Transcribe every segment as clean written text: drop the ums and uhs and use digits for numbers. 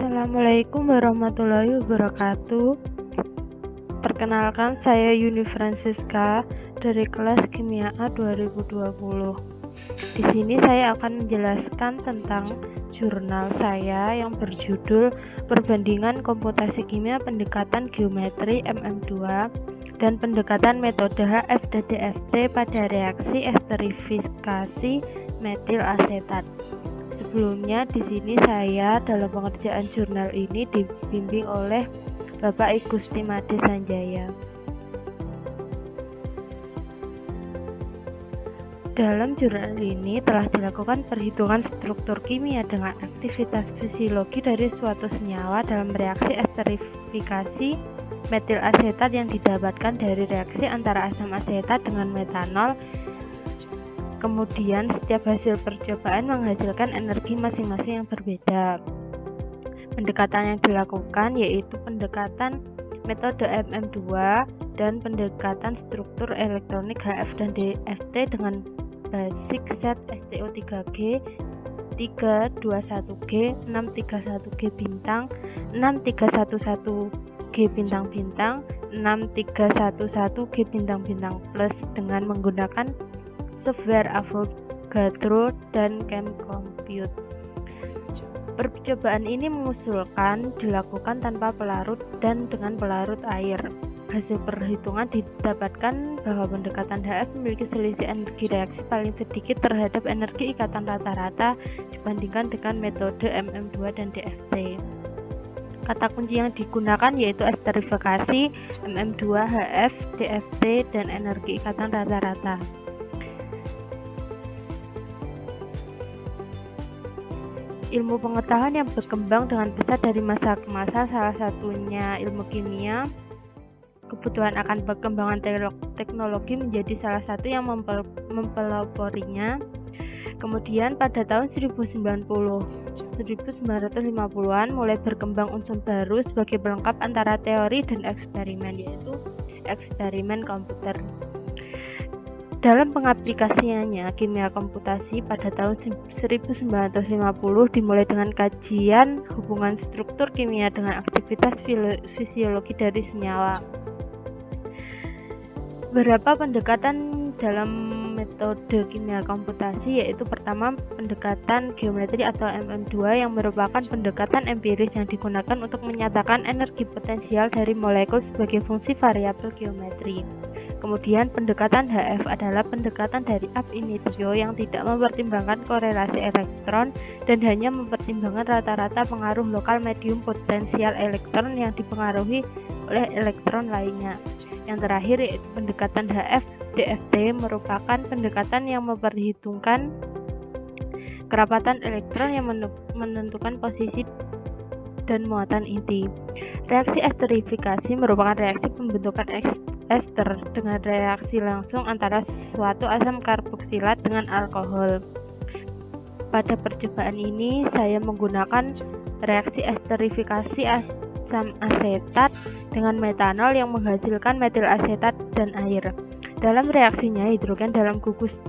Assalamualaikum warahmatullahi wabarakatuh. Perkenalkan, saya Yuni Francisca dari kelas Kimia A 2020. Di sini saya akan menjelaskan tentang jurnal saya yang berjudul Perbandingan Komputasi Kimia Pendekatan Geometri MM2 dan Pendekatan Metode HF dan DFT pada Reaksi Esterifikasi Metil Asetat. Sebelumnya di sini saya dalam pengerjaan jurnal ini dibimbing oleh Bapak Igusti Made Sanjaya. Dalam jurnal ini telah dilakukan perhitungan struktur kimia dengan aktivitas fisiologi dari suatu senyawa dalam reaksi esterifikasi metil asetat yang didapatkan dari reaksi antara asam asetat dengan metanol. Kemudian setiap hasil percobaan menghasilkan energi masing-masing yang berbeda. Pendekatan yang dilakukan yaitu pendekatan metode MM2 dan pendekatan struktur elektronik HF dan DFT dengan basic set STO3G, 321G, 631G bintang, 6311G bintang-bintang, 6311G bintang-bintang plus dengan menggunakan software Avogadro dan ChemCompute. Percobaan ini mengusulkan dilakukan tanpa pelarut dan dengan pelarut air. Hasil perhitungan didapatkan bahwa pendekatan HF memiliki selisih energi reaksi paling sedikit terhadap energi ikatan rata-rata dibandingkan dengan metode MM2 dan DFT. Kata kunci yang digunakan yaitu esterifikasi, MM2, HF, DFT, dan energi ikatan rata-rata. Ilmu pengetahuan yang berkembang dengan pesat dari masa ke masa, salah satunya ilmu kimia. Kebutuhan akan perkembangan teknologi menjadi salah satu yang mempeloporinya. Kemudian pada tahun 1950-an mulai berkembang unsur baru sebagai pelengkap antara teori dan eksperimen, yaitu eksperimen komputer. Dalam pengaplikasiannya, kimia komputasi pada tahun 1950 dimulai dengan kajian hubungan struktur kimia dengan aktivitas fisiologi dari senyawa. Beberapa pendekatan dalam metode kimia komputasi yaitu pertama pendekatan geometri atau MM2 yang merupakan pendekatan empiris yang digunakan untuk menyatakan energi potensial dari molekul sebagai fungsi variabel geometri. Kemudian pendekatan HF adalah pendekatan dari ab initio yang tidak mempertimbangkan korelasi elektron dan hanya mempertimbangkan rata-rata pengaruh lokal medium potensial elektron yang dipengaruhi oleh elektron lainnya. Yang terakhir yaitu pendekatan HF DFT merupakan pendekatan yang memperhitungkan kerapatan elektron yang menentukan posisi dan muatan inti. Reaksi esterifikasi merupakan reaksi pembentukan ester dengan reaksi langsung antara suatu asam karboksilat dengan alkohol. Pada percobaan ini saya menggunakan reaksi esterifikasi asam asetat dengan metanol yang menghasilkan metil asetat dan air. Dalam reaksinya hidrogen dalam gugus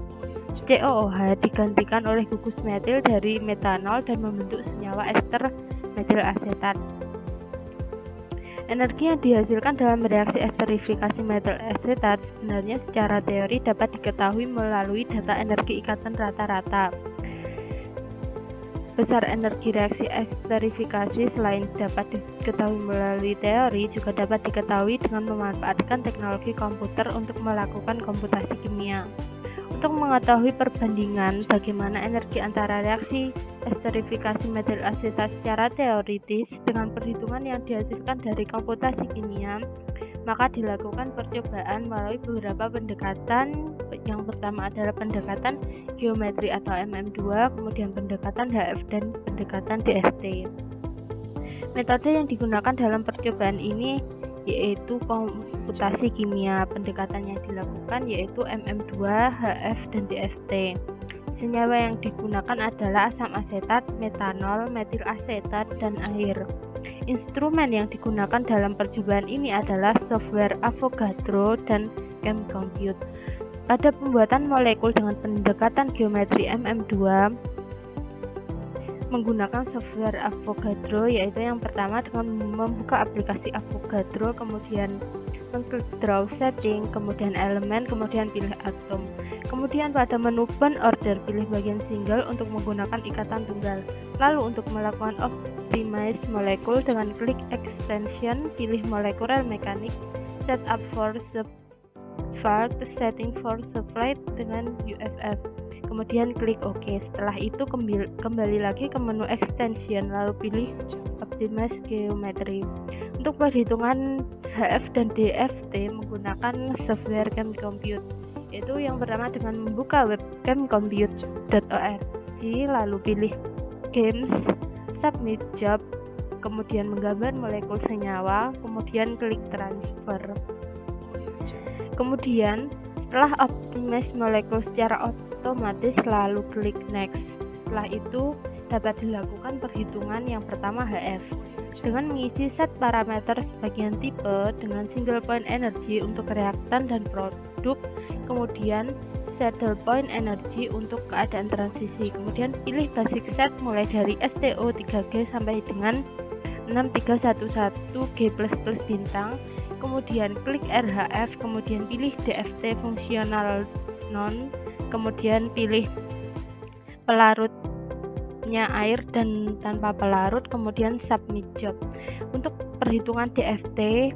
COOH digantikan oleh gugus metil dari metanol dan membentuk senyawa ester metil asetat. Energi yang dihasilkan dalam reaksi esterifikasi metil asetat sebenarnya secara teori dapat diketahui melalui data energi ikatan rata-rata. Besar energi reaksi esterifikasi selain dapat diketahui melalui teori juga dapat diketahui dengan memanfaatkan teknologi komputer untuk melakukan komputasi kimia. Untuk mengetahui perbandingan bagaimana energi antara reaksi esterifikasi metil asetat secara teoritis dengan perhitungan yang dihasilkan dari komputasi kimia, maka dilakukan percobaan melalui beberapa pendekatan. Yang pertama adalah pendekatan geometri atau MM2, kemudian pendekatan HF dan pendekatan DFT. Metode yang digunakan dalam percobaan ini yaitu komputasi kimia. Pendekatan yang dilakukan yaitu MM2, HF, dan DFT. Senyawa yang digunakan adalah asam asetat, metanol, metil asetat, dan air. Instrumen yang digunakan dalam percobaan ini adalah software Avogadro dan ChemCompute. Pada pembuatan molekul dengan pendekatan geometri MM2, menggunakan software Avogadro, yaitu yang pertama dengan membuka aplikasi Avogadro, kemudian mengklik draw setting, kemudian elemen, kemudian pilih atom. Kemudian pada menu burn order pilih bagian single untuk menggunakan ikatan tunggal. Lalu untuk melakukan optimize molekul dengan klik extension, pilih molecular mechanics, set up for spark setting for supply dengan UFF. Kemudian klik OK. Setelah itu kembali lagi ke menu extension, lalu pilih optimize geometry. Untuk perhitungan HF dan DFT menggunakan software ChemCompute, yaitu yang pertama dengan membuka web chemcompute.org, lalu pilih Games, Submit Job, kemudian menggambar molekul senyawa, kemudian klik Transfer. Kemudian setelah optimize molekul secara otomatis, lalu klik Next. Setelah itu dapat dilakukan perhitungan yang pertama HF dengan mengisi set parameter sebagian tipe dengan single point energy untuk reaktan dan produk, kemudian saddle point energy untuk keadaan transisi. Kemudian pilih basic set mulai dari STO3G sampai dengan 6311G++ bintang, kemudian klik RHF, kemudian pilih DFT fungsional non, kemudian pilih pelarutnya air dan tanpa pelarut, kemudian submit job. Untuk perhitungan DFT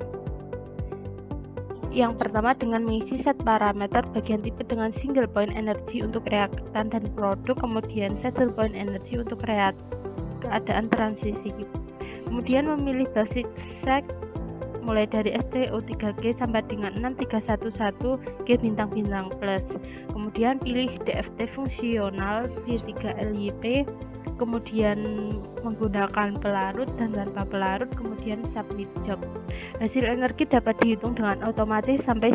yang pertama dengan mengisi set parameter bagian tipe dengan single point energy untuk reaktan dan produk, kemudian saddle point energy untuk keadaan transisi. Kemudian memilih basic set mulai dari STO3G sampai dengan 6311G bintang-bintang plus. Kemudian pilih DFT fungsional D3LYP, kemudian menggunakan pelarut dan tanpa pelarut, kemudian submit job. Hasil energi dapat dihitung dengan otomatis sampai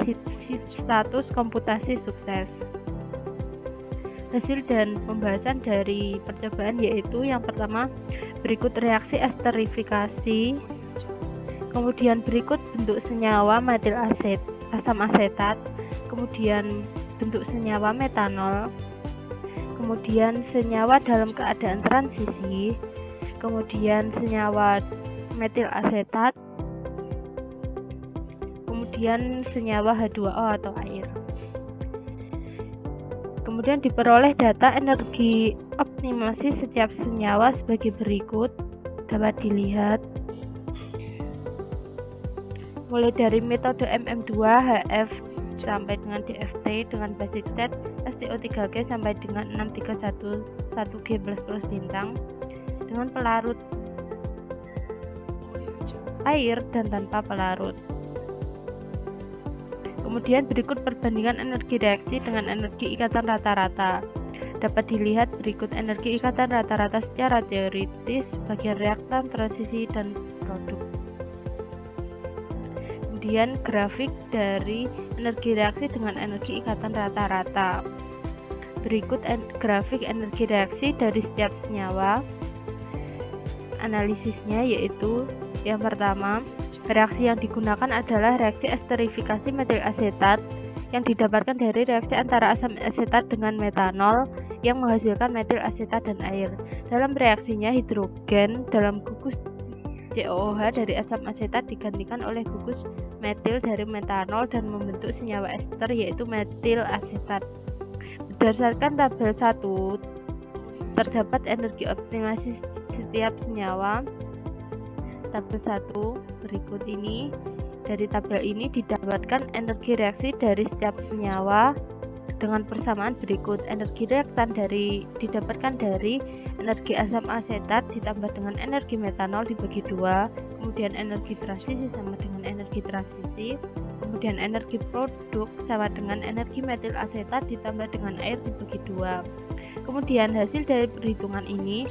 status komputasi sukses. Hasil dan pembahasan dari percobaan yaitu yang pertama berikut reaksi esterifikasi, kemudian berikut bentuk senyawa metil asam asetat, kemudian bentuk senyawa metanol, kemudian senyawa dalam keadaan transisi, kemudian senyawa metil asetat, kemudian senyawa H2O atau air. Kemudian diperoleh data energi optimasi setiap senyawa sebagai berikut, dapat dilihat mulai dari metode MM2 HF sampai dengan DFT dengan basic set STO3G sampai dengan 6311G++ bintang dengan pelarut air dan tanpa pelarut. Kemudian berikut perbandingan energi reaksi dengan energi ikatan rata-rata. Dapat dilihat berikut energi ikatan rata-rata secara teoritis bagian reaktan, transisi, dan produk. Kemudian grafik dari energi reaksi dengan energi ikatan rata-rata. Berikut grafik energi reaksi dari setiap senyawa. Analisisnya yaitu yang pertama, reaksi yang digunakan adalah reaksi esterifikasi metil asetat yang didapatkan dari reaksi antara asam asetat dengan metanol yang menghasilkan metil asetat dan air. Dalam reaksinya hidrogen dalam gugus COOH dari asam asetat digantikan oleh gugus metil dari metanol dan membentuk senyawa ester yaitu metil asetat. Berdasarkan tabel 1 terdapat energi optimasi setiap senyawa. Tabel 1 berikut ini. Dari tabel ini didapatkan energi reaksi dari setiap senyawa dengan persamaan berikut. Energi reaktan didapatkan dari energi asam asetat ditambah dengan energi metanol dibagi 2, kemudian energi transisi sama dengan energi transisi, kemudian energi produk sama dengan energi metil asetat ditambah dengan air dibagi 2. Kemudian hasil dari perhitungan ini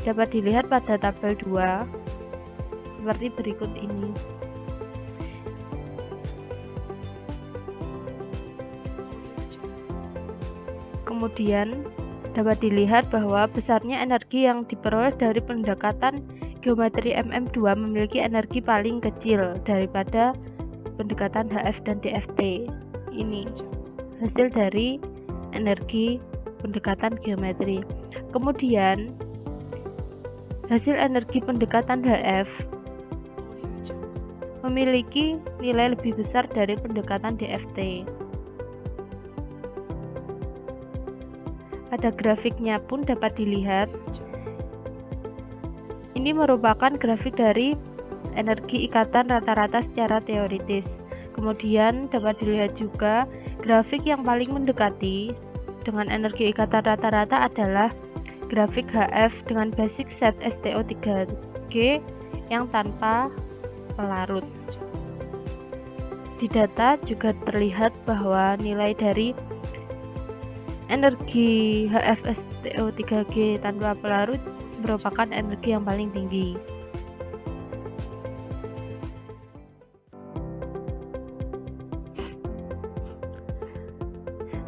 dapat dilihat pada tabel 2 seperti berikut ini. Kemudian dapat dilihat bahwa besarnya energi yang diperoleh dari pendekatan geometri MM2 memiliki energi paling kecil daripada pendekatan HF dan DFT. Ini hasil dari energi pendekatan geometri. Kemudian Hasil energi pendekatan HF memiliki nilai lebih besar dari pendekatan DFT. Pada grafiknya pun dapat dilihat, ini merupakan grafik dari energi ikatan rata-rata secara teoritis. Kemudian dapat dilihat juga grafik yang paling mendekati dengan energi ikatan rata-rata adalah grafik HF dengan basic set STO3G yang tanpa pelarut. Di data juga terlihat bahwa nilai dari energi HF STO3G tanpa pelarut merupakan energi yang paling tinggi.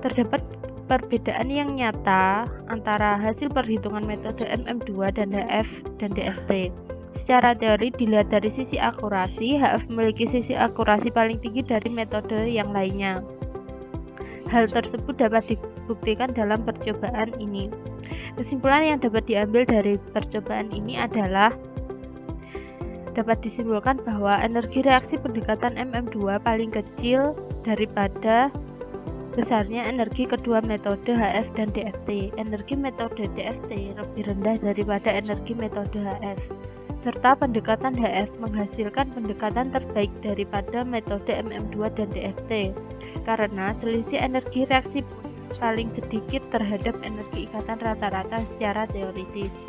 Terdapat perbedaan yang nyata antara hasil perhitungan metode MM2 dan HF dan DFT. Secara teori dilihat dari sisi akurasi, HF memiliki sisi akurasi paling tinggi dari metode yang lainnya. Hal tersebut dapat dibuktikan dalam percobaan ini. Kesimpulan yang dapat diambil dari percobaan ini adalah dapat disimpulkan bahwa energi reaksi pendekatan MM2 paling kecil daripada besarnya energi kedua metode HF dan DFT. Energi metode DFT lebih rendah daripada energi metode HF, serta pendekatan HF menghasilkan pendekatan terbaik daripada metode MM2 dan DFT karena selisih energi reaksi paling sedikit terhadap energi ikatan rata-rata secara teoritis.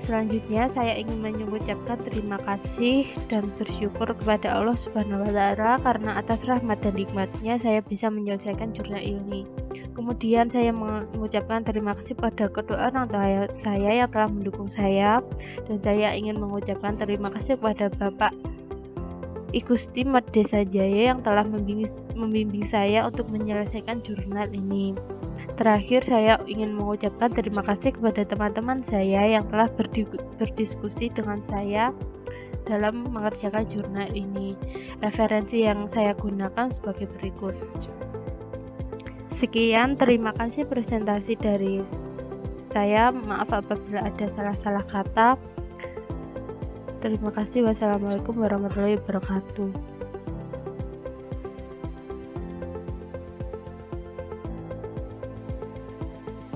Selanjutnya saya ingin mengucapkan terima kasih dan bersyukur kepada Allah Subhanahu wa Ta'ala karena atas rahmat dan nikmatnya saya bisa menyelesaikan jurnal ini. Kemudian saya mengucapkan terima kasih pada kedua orang tua saya yang telah mendukung saya, dan saya ingin mengucapkan terima kasih kepada Bapak Igusti Made Sanjaya yang telah membimbing saya untuk menyelesaikan jurnal ini. Terakhir, saya ingin mengucapkan terima kasih kepada teman-teman saya yang telah berdiskusi dengan saya dalam mengerjakan jurnal ini. Referensi yang saya gunakan sebagai berikut. Sekian, terima kasih presentasi dari saya. Maaf apabila ada salah-salah kata. Terima kasih. Wassalamualaikum warahmatullahi wabarakatuh.